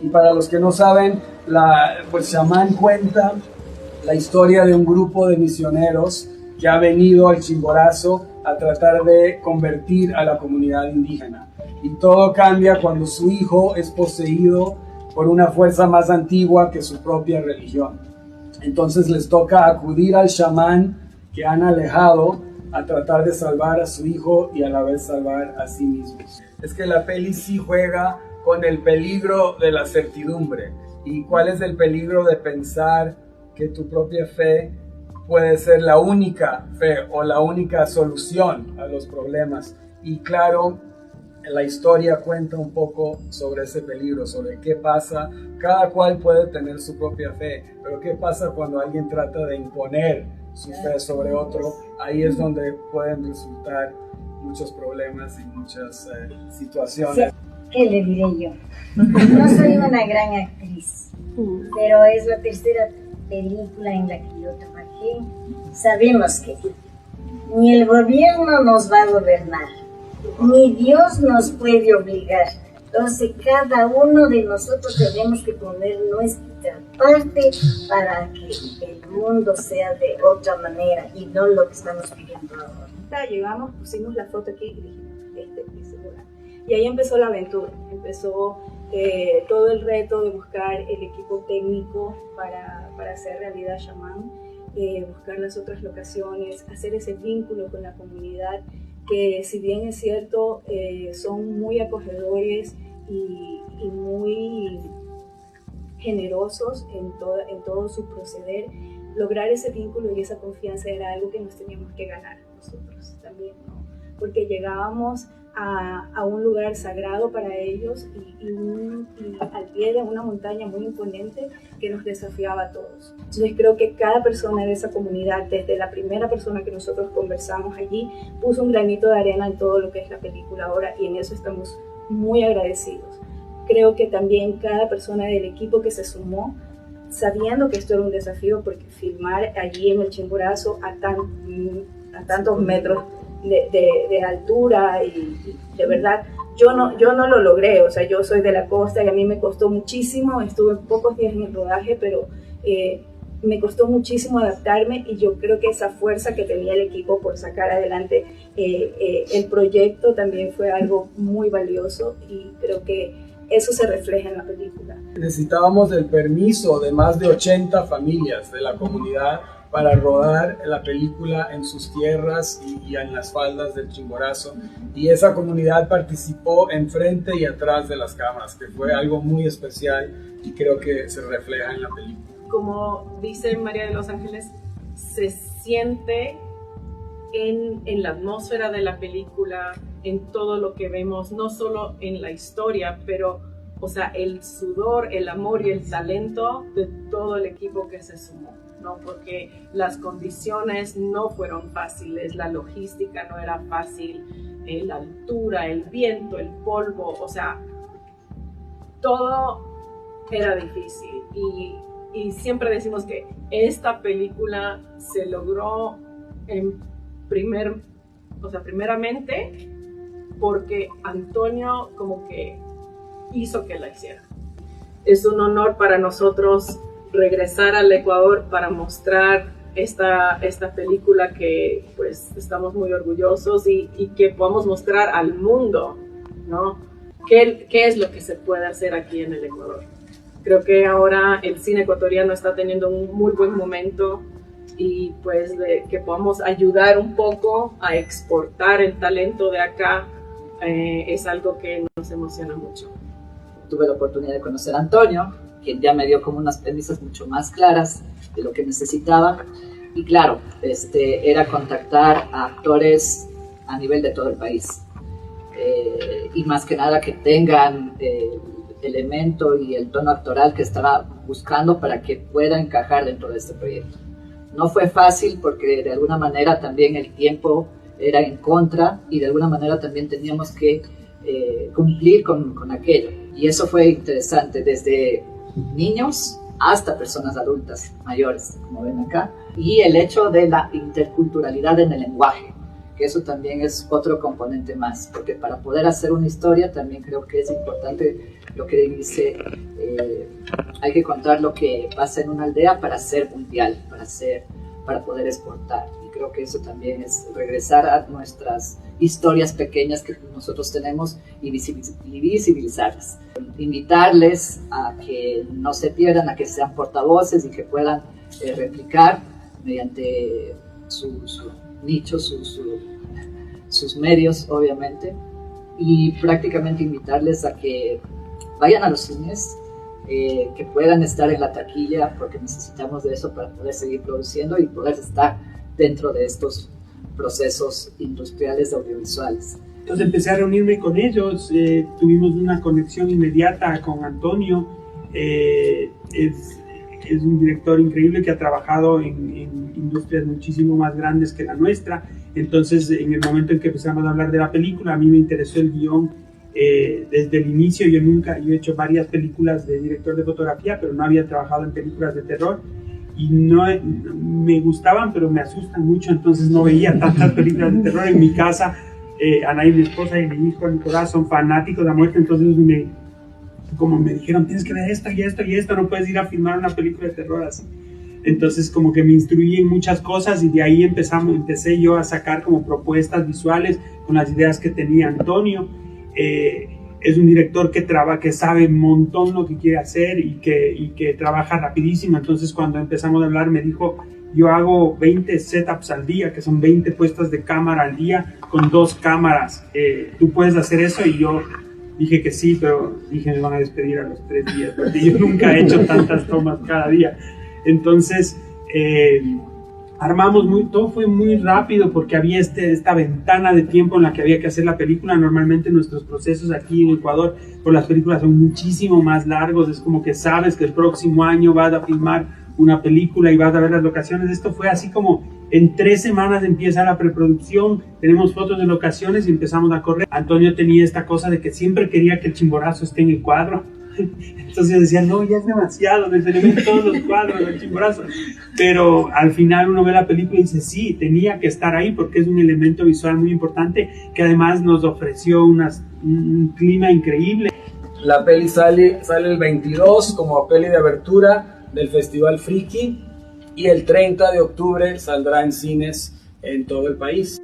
Y para los que no saben, pues Xamán cuenta la historia de un grupo de misioneros que ha venido al Chimborazo a tratar de convertir a la comunidad indígena. Y todo cambia cuando su hijo es poseído por una fuerza más antigua que su propia religión. Entonces les toca acudir al chamán que han alejado a tratar de salvar a su hijo y a la vez salvar a sí mismos. Es que la peli sí juega con el peligro de la certidumbre. ¿Y cuál es el peligro de pensar que tu propia fe puede ser la única fe o la única solución a los problemas? Y claro, la historia cuenta un poco sobre ese peligro, sobre qué pasa. Cada cual puede tener su propia fe, pero qué pasa cuando alguien trata de imponer su fe sobre otro. Ahí es donde pueden resultar muchos problemas y muchas situaciones. ¿Qué le diré yo? No soy una gran actriz, pero es la tercera película en la que yo trabajé. Sabemos que ni el gobierno nos va a gobernar, ni Dios nos puede obligar. Entonces cada uno de nosotros tenemos que poner nuestra parte para que el mundo sea de otra manera y no lo que estamos viviendo ahora. Llegamos, pusimos la foto aquí y dijimos, es el lugar. Y ahí empezó la aventura, empezó todo el reto de buscar el equipo técnico para hacer realidad Xamán, buscar las otras locaciones, hacer ese vínculo con la comunidad, que si bien es cierto, son muy acogedores y muy generosos en todo su proceder, lograr ese vínculo y esa confianza era algo que nos teníamos que ganar nosotros también, ¿no? Porque llegábamos a un lugar sagrado para ellos y al pie de una montaña muy imponente que nos desafiaba a todos. Entonces creo que cada persona de esa comunidad, desde la primera persona que nosotros conversamos allí, puso un granito de arena en todo lo que es la película ahora y en eso estamos muy agradecidos. Creo que también cada persona del equipo que se sumó, sabiendo que esto era un desafío, porque filmar allí en el Chimborazo a tantos metros de altura y de verdad yo no lo logré, o sea, yo soy de la costa y a mí me costó muchísimo, estuve pocos días en el rodaje, pero me costó muchísimo adaptarme y yo creo que esa fuerza que tenía el equipo por sacar adelante el proyecto también fue algo muy valioso y creo que eso se refleja en la película. Necesitábamos el permiso de más de 80 familias de la comunidad para rodar la película en sus tierras y en las faldas del Chimborazo, y esa comunidad participó enfrente y atrás de las cámaras, que fue algo muy especial y creo que se refleja en la película. Como dice María de los Ángeles, se siente en la atmósfera de la película, en todo lo que vemos, no solo en la historia, pero o sea, el sudor, el amor y el talento de todo el equipo que se sumó, ¿no? Porque las condiciones no fueron fáciles, la logística no era fácil, la altura, el viento, el polvo, o sea, todo era difícil y siempre decimos que esta película se logró primeramente porque Antonio como que hizo que la hiciera. Es un honor para nosotros regresar al Ecuador para mostrar esta película que pues estamos muy orgullosos y que podamos mostrar al mundo, ¿no? ¿Qué es lo que se puede hacer aquí en el Ecuador? Creo que ahora el cine ecuatoriano está teniendo un muy buen momento y pues que podamos ayudar un poco a exportar el talento de acá es algo que nos emociona mucho. Tuve la oportunidad de conocer a Antonio, quien ya me dio como unas premisas mucho más claras de lo que necesitaba. Y claro, era contactar a actores a nivel de todo el país. Y más que nada que tengan el elemento y el tono actoral que estaba buscando para que pueda encajar dentro de este proyecto. No fue fácil porque de alguna manera también el tiempo era en contra y de alguna manera también teníamos que cumplir con aquello. Y eso fue interesante, desde niños hasta personas adultas, mayores, como ven acá. Y el hecho de la interculturalidad en el lenguaje, que eso también es otro componente más, porque para poder hacer una historia también creo que es importante lo que dice hay que contar lo que pasa en una aldea para ser mundial, para poder exportar. Y creo que eso también es regresar a nuestras historias pequeñas que nosotros tenemos y visibilizarlas. Invitarles a que no se pierdan, a que sean portavoces y que puedan replicar mediante su nicho, sus medios, obviamente, y prácticamente invitarles a que vayan a los cines, que puedan estar en la taquilla, porque necesitamos de eso para poder seguir produciendo y poder estar dentro de estos procesos industriales audiovisuales. Entonces empecé a reunirme con ellos, tuvimos una conexión inmediata con Antonio. Es un director increíble que ha trabajado en industrias muchísimo más grandes que la nuestra. Entonces, en el momento en que empezamos a hablar de la película, a mí me interesó el guión desde el inicio. Yo he hecho varias películas de director de fotografía, pero no había trabajado en películas de terror. Y no me gustaban, pero me asustan mucho, entonces no veía tantas películas de terror. En mi casa, Ana y mi esposa y mi hijo Nicolás son fanáticos de la muerte, entonces como me dijeron, tienes que ver esto y esto y esto, no puedes ir a filmar una película de terror así. Entonces como que me instruí en muchas cosas y de ahí empecé yo a sacar como propuestas visuales con las ideas que tenía Antonio. Es un director que sabe un montón lo que quiere hacer y que trabaja rapidísimo. Entonces cuando empezamos a hablar me dijo, yo hago 20 setups al día, que son 20 puestas de cámara al día con 2 cámaras. ¿Tú puedes hacer eso? Y yo dije que sí, pero dije me van a despedir a los 3 días, porque yo nunca he hecho tantas tomas cada día. Entonces armamos todo fue muy rápido porque había esta ventana de tiempo en la que había que hacer la película. Normalmente nuestros procesos aquí en Ecuador por las películas son muchísimo más largos, es como que sabes que el próximo año vas a filmar una película y vas a ver las locaciones. Esto fue así como en 3 semanas empieza la preproducción, tenemos fotos de locaciones y empezamos a correr. Antonio tenía esta cosa de que siempre quería que el Chimborazo esté en el cuadro. Entonces yo decía, no, ya es demasiado, les tenemos todos los cuadros del Chimborazo. Pero al final uno ve la película y dice, sí, tenía que estar ahí porque es un elemento visual muy importante que además nos ofreció un clima increíble. La peli sale el 22 como peli de abertura del Festival Friki y el 30 de octubre saldrá en cines en todo el país.